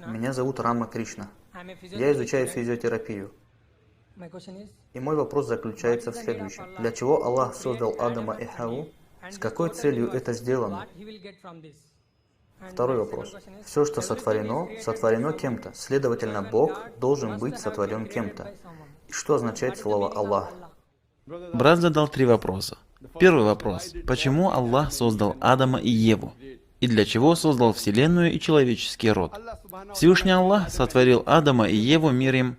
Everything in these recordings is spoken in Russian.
Меня зовут Рама Кришна. Я изучаю физиотерапию. И мой вопрос заключается в следующем. Для чего Аллах создал Адама и Хавву? С какой целью это сделано? Второй вопрос. Все, что сотворено, сотворено кем-то. Следовательно, Бог должен быть сотворен кем-то. И что означает слово Аллах? Брат задал 3 вопроса. Первый вопрос. Почему Аллах создал Адама и Еву? И для чего создал Вселенную и человеческий род? Всевышний Аллах сотворил Адама и Еву миром,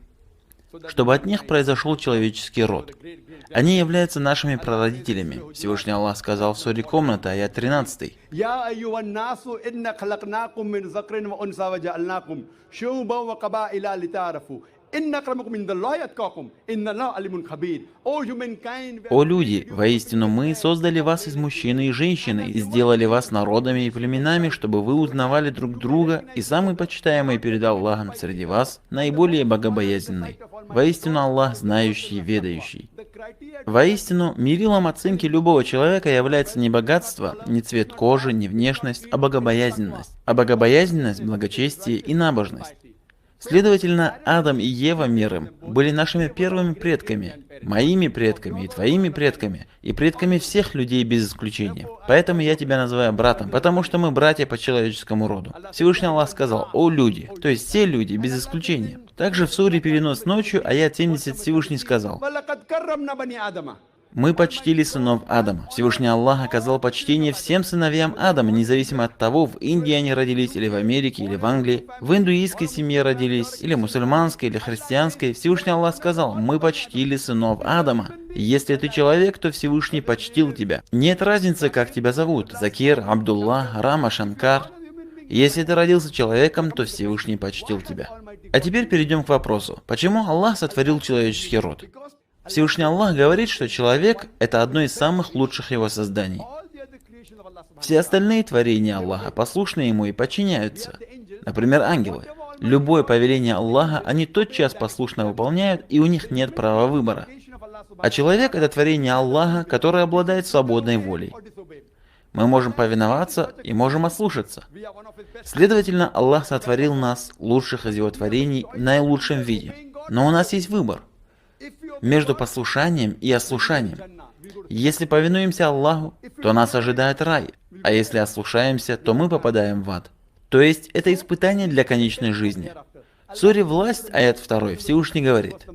чтобы от них произошел человеческий род. Они являются нашими прародителями. Всевышний Аллах сказал в суре Комната, аят 13. О люди, воистину мы создали вас из мужчины и женщины, и сделали вас народами и племенами, чтобы вы узнавали друг друга, и самый почитаемый перед Аллахом среди вас, наиболее богобоязненный. Воистину Аллах знающий и ведающий. Воистину, мерилом оценки любого человека является не богатство, не цвет кожи, не внешность, а богобоязненность. А богобоязненность, благочестие и набожность. Следовательно, Адам и Ева миром были нашими первыми предками, моими предками и твоими предками, и предками всех людей без исключения. Поэтому я тебя называю братом, потому что мы братья по человеческому роду. Всевышний Аллах сказал: «О люди», то есть все люди без исключения. Также в суре «Перенос ночью», аят 70, Всевышний сказал: «Мы почтили сынов Адама». Всевышний Аллах оказал почтение всем сыновьям Адама, независимо от того, в Индии они родились, или в Америке, или в Англии, в индуистской семье родились, или мусульманской, или христианской. Всевышний Аллах сказал: «Мы почтили сынов Адама». Если ты человек, то Всевышний почтил тебя. Нет разницы, как тебя зовут: Закир, Абдулла, Рама, Шанкар. Если ты родился человеком, то Всевышний почтил тебя. А теперь перейдем к вопросу: почему Аллах сотворил человеческий род? Всевышний Аллах говорит, что человек – это одно из самых лучших его созданий. Все остальные творения Аллаха послушны ему и подчиняются. Например, ангелы. Любое повеление Аллаха они тотчас послушно выполняют, и у них нет права выбора. А человек – это творение Аллаха, которое обладает свободной волей. Мы можем повиноваться и можем ослушаться. Следовательно, Аллах сотворил нас, лучших из его творений, в наилучшем виде. Но у нас есть выбор между послушанием и ослушанием. Если повинуемся Аллаху, то нас ожидает рай, а если ослушаемся, то мы попадаем в ад. То есть это испытание для конечной жизни. В суре «Власть», аят 2, Всевышний говорит: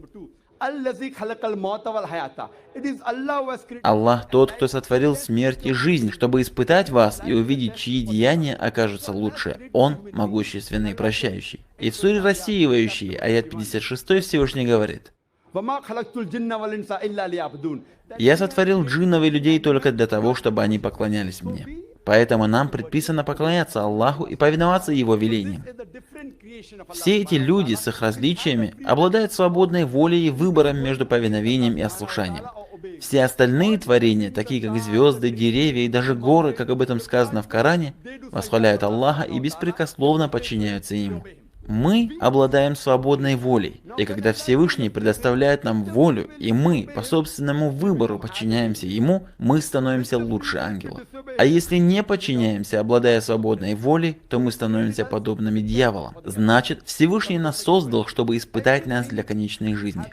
«Аллах тот, кто сотворил смерть и жизнь, чтобы испытать вас и увидеть, чьи деяния окажутся лучше. Он могущественный и прощающий». И в суре «Рассеивающий», аят 56, Всевышний говорит: «Я сотворил джиннов и людей только для того, чтобы они поклонялись мне. Поэтому нам предписано поклоняться Аллаху и повиноваться Его велениям». Все эти люди с их различиями обладают свободной волей и выбором между повиновением и ослушанием. Все остальные творения, такие как звезды, деревья и даже горы, как об этом сказано в Коране, восхваляют Аллаха и беспрекословно подчиняются Ему. Мы обладаем свободной волей, и когда Всевышний предоставляет нам волю, и мы по собственному выбору подчиняемся Ему, мы становимся лучше ангелов. А если не подчиняемся, обладая свободной волей, то мы становимся подобными дьяволам. Значит, Всевышний нас создал, чтобы испытать нас для конечной жизни.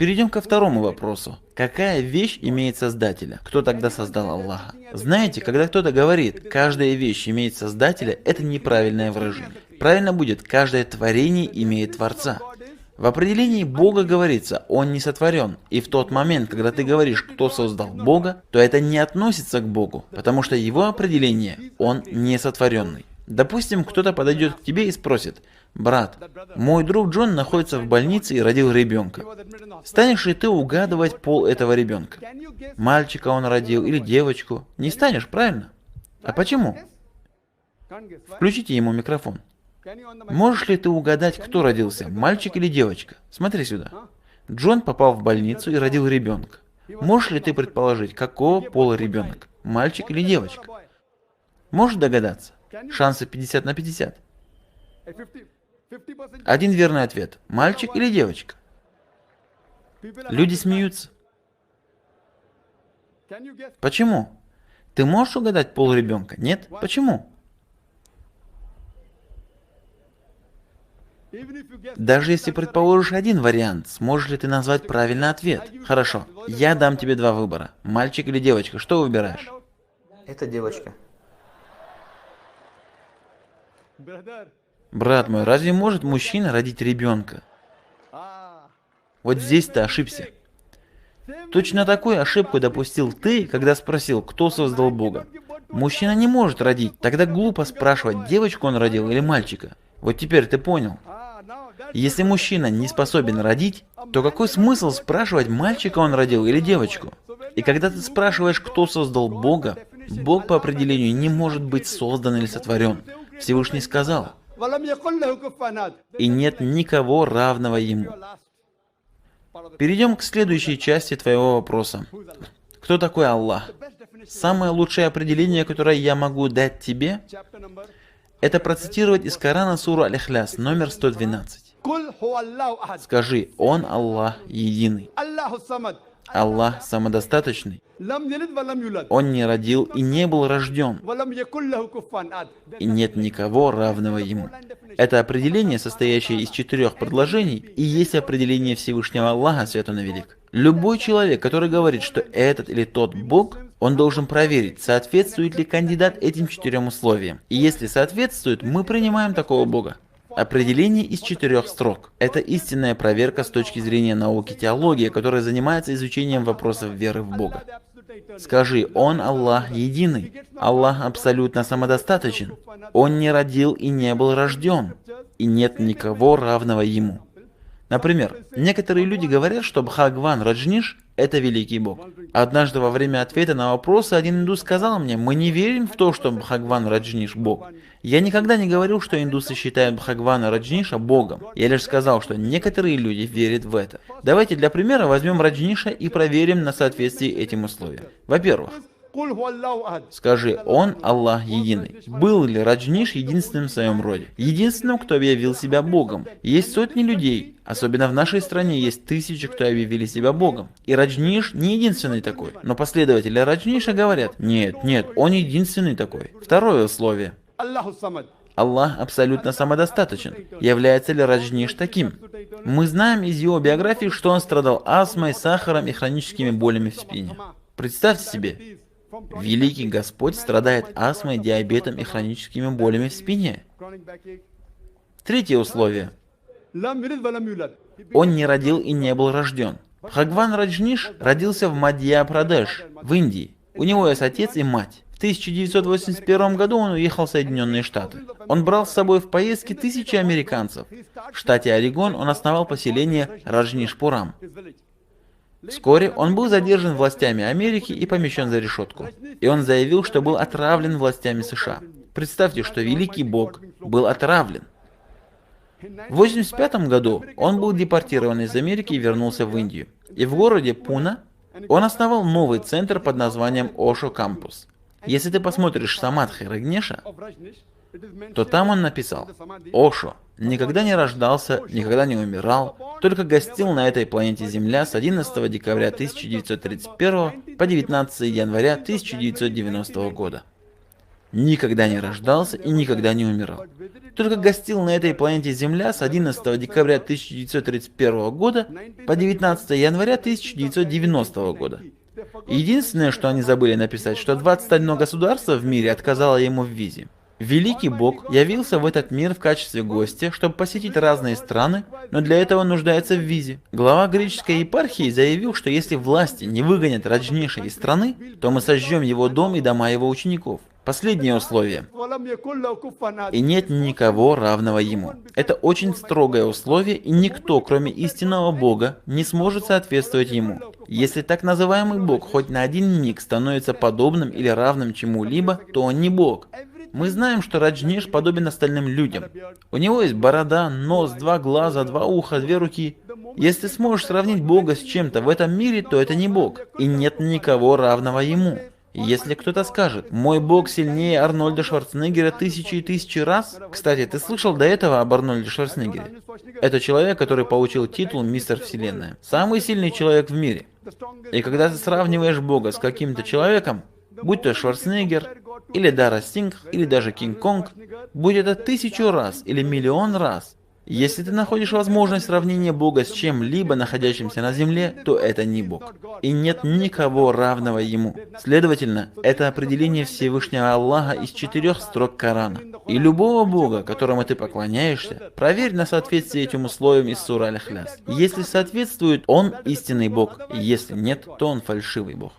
Перейдем ко второму вопросу. Какая вещь имеет Создателя? Кто тогда создал Аллаха? Знаете, когда кто-то говорит: «каждая вещь имеет Создателя», это неправильное выражение. Правильно будет: «каждое творение имеет Творца». В определении Бога говорится: Он не сотворен. И в тот момент, когда ты говоришь, кто создал Бога, то это не относится к Богу, потому что его определение – Он не сотворенный. Допустим, кто-то подойдет к тебе и спросит: «Брат, мой друг Джон находится в больнице и родил ребенка. Станешь ли ты угадывать пол этого ребенка? Мальчика он родил или девочку? Не станешь, правильно? А почему?» Включите ему микрофон. Можешь ли ты угадать, кто родился, мальчик или девочка? Смотри сюда. Джон попал в больницу и родил ребенка. Можешь ли ты предположить, какого пола ребенок, мальчик или девочка? Можешь догадаться? Шансы 50 на 50. Один верный ответ. Мальчик или девочка? Люди смеются. Почему? Ты можешь угадать пол ребенка? Нет? Почему? Даже если предположишь один вариант, сможешь ли ты назвать правильный ответ? Хорошо, я дам тебе два выбора. Мальчик или девочка, что выбираешь? Это девочка. Брат мой, разве может мужчина родить ребенка? Вот здесь ты ошибся. Точно такую ошибку допустил ты, когда спросил, кто создал Бога. Мужчина не может родить, тогда глупо спрашивать, девочку он родил или мальчика. Вот теперь ты понял. Если мужчина не способен родить, то какой смысл спрашивать, мальчика он родил или девочку? И когда ты спрашиваешь, кто создал Бога, Бог по определению не может быть создан или сотворен. Всевышний сказал, и нет никого равного ему. Перейдем к следующей части твоего вопроса. Кто такой Аллах? Самое лучшее определение, которое я могу дать тебе, это процитировать из Корана суру Аль-Ихляс, номер 112. Скажи, Он Аллах единый. Аллах самодостаточный. Он не родил и не был рожден. И нет никого равного ему. Это определение, состоящее из 4 предложений, и есть определение Всевышнего Аллаха, свят он и велик. Любой человек, который говорит, что этот или тот Бог, он должен проверить, соответствует ли кандидат этим 4 условиям. И если соответствует, мы принимаем такого Бога. Определение из 4 строк. Это истинная проверка с точки зрения науки теологии, которая занимается изучением вопросов веры в Бога. Скажи, Он Аллах единый. Аллах абсолютно самодостаточен. Он не родил и не был рожден. И нет никого равного Ему. Например, некоторые люди говорят, что Бхагван Раджниш – это великий Бог. Однажды во время ответа на вопросы один индус сказал мне, мы не верим в то, что Бхагван Раджниш – Бог. Я никогда не говорил, что индусы считают Бхагвана Раджниша Богом. Я лишь сказал, что некоторые люди верят в это. Давайте для примера возьмем Раджниша и проверим на соответствие этим условиям. Во-первых, скажи, Он Аллах единый. Был ли Раджниш единственным в своем роде? Единственным, кто объявил себя Богом. Есть сотни людей, особенно в нашей стране есть тысячи, кто объявили себя Богом. И Раджниш не единственный такой. Но последователи Раджниша говорят, нет, он единственный такой. Второе условие. Аллах абсолютно самодостаточен. Является ли Раджниш таким? Мы знаем из его биографии, что он страдал астмой, сахаром и хроническими болями в спине. Представьте себе, великий Господь страдает астмой, диабетом и хроническими болями в спине. Третье условие. Он не родил и не был рожден. Бхагван Раджниш родился в Мадья-Прадеш, в Индии. У него есть отец и мать. В 1981 году он уехал в Соединенные Штаты. Он брал с собой в поездки тысячи американцев. В штате Орегон он основал поселение Раджнишпурам. Вскоре он был задержан властями Америки и помещен за решетку. И он заявил, что был отравлен властями США. Представьте, что великий Бог был отравлен. В 1985 году он был депортирован из Америки и вернулся в Индию. И в городе Пуна он основал новый центр под названием Ошо Кампус. Если ты посмотришь Самадхи Рагнеша, то там он написал: Ошо никогда не рождался, никогда не умирал, только гостил на этой планете Земля с 11 декабря 1931 по 19 января 1990 года. Никогда не рождался и никогда не умирал. Только гостил на этой планете Земля с 11 декабря 1931 года по 19 января 1990 года. Единственное, что они забыли написать, что 21 государство в мире отказало ему в визе. Великий Бог явился в этот мир в качестве гостя, чтобы посетить разные страны, но для этого нуждается в визе. Глава греческой епархии заявил, что если власти не выгонят Раджниша из страны, то мы сожжем его дом и дома его учеников. Последнее условие. И нет никого равного ему. Это очень строгое условие, и никто, кроме истинного Бога, не сможет соответствовать ему. Если так называемый Бог хоть на один миг становится подобным или равным чему-либо, то он не Бог. Мы знаем, что Раджниш подобен остальным людям. У него есть борода, нос, 2 глаза, 2 уха, 2 руки. Если сможешь сравнить Бога с чем-то в этом мире, то это не Бог. И нет никого равного ему. Если кто-то скажет, мой Бог сильнее Арнольда Шварценеггера тысячи и тысячи раз. Кстати, ты слышал до этого об Арнольде Шварценеггере? Это человек, который получил титул Мистер Вселенная. Самый сильный человек в мире. И когда ты сравниваешь Бога с каким-то человеком, будь то Шварценеггер, или Дара Сингх, или даже Кинг-Конг, будь это 1000 раз или 1 000 000 раз, Если ты находишь возможность сравнения Бога с чем-либо, находящимся на земле, то это не Бог. И нет никого равного Ему. Следовательно, это определение Всевышнего Аллаха из 4 строк Корана. И любого Бога, которому ты поклоняешься, проверь на соответствие этим условиям из Сура Аль-Ихляс. Если соответствует, он истинный Бог. Если нет, то он фальшивый Бог.